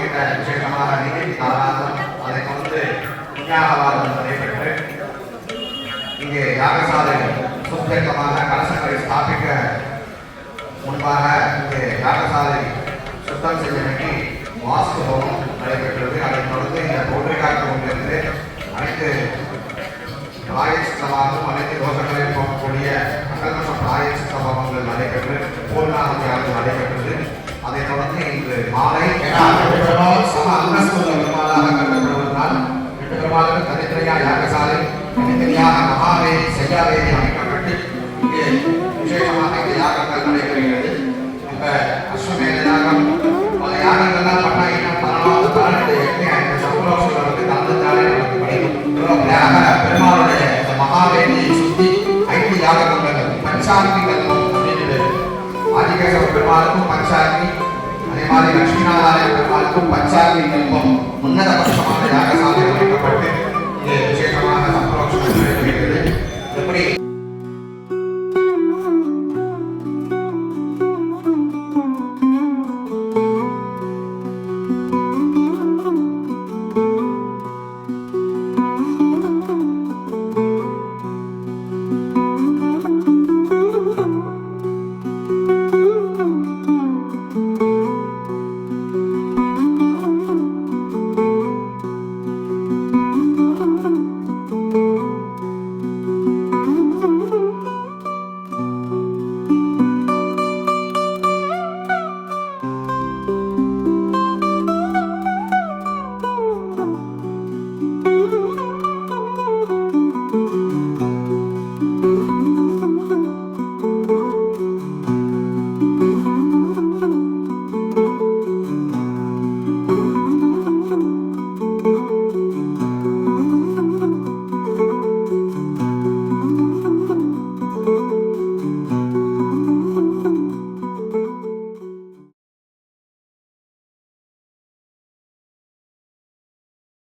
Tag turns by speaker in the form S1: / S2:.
S1: சுவாமிகிட்ட விசேஷமாக நீதி தாராதம் அதை தொடர்ந்து விஞ்ஞானவாதம் நடைபெற்று இங்கே யாகசாலை சுத்தமாக கலசங்களை ஸ்தாபிக்க முன்பாக இங்கே யாகசாலை சுத்தம் செய்ய வேண்டி வாஸ்து ஹோமம் நடைபெற்றது. அதைத் தொடர்ந்து இந்த பௌத்திரிகாக்க கொண்டிருந்து அனைத்து பிராயச்சித்தமாகவும் அனைத்து தோஷங்களையும் போகக்கூடிய அகல்மஷ பிராயச்சித்த ஹோமங்கள் நடைபெற்று பூர்ணாகுதியானது நடைபெற்றது. அதைத் தொடர்ந்து இன்று மாலை சம அந்தஸ்துள்ள பெருமாளாக கருதப்படுவதனால் எட்டு பெருமாளுக்கு தனித்தனியாக யாகசாலை தனித்தனியாக மகாவேதி செய்யாவேதி அமைக்கப்பட்டு இங்கே விசேஷமாக இந்த யாகங்கள் நடைபெறுகிறது. இப்ப அஸ்வமேத யாகம் பல யாகங்கள்லாம் பண்ணா இன்னும் 16 இந்த சம்பளோஷங்கள் வந்து கலந்துட்டாலே பெருமாளுடைய இந்த மகாவேதியை சுத்தி 5 யாகங்கள் பஞ்சாங்கி கல்பம் அப்படின்னு ஆதிகேசவ பெருமாளுக்கும் பஞ்சாங்கி, அதே மாதிரி லட்சுமிநாராயண பெருமாளுக்கும் பஞ்சாங்கி கல்பம் உன்னதபட்சமான யாகசாலை அமைக்கப்பட்டு இங்கே விசேஷமாக சம்பளோஷங்கள் நடைபெறுகிறது. எப்படி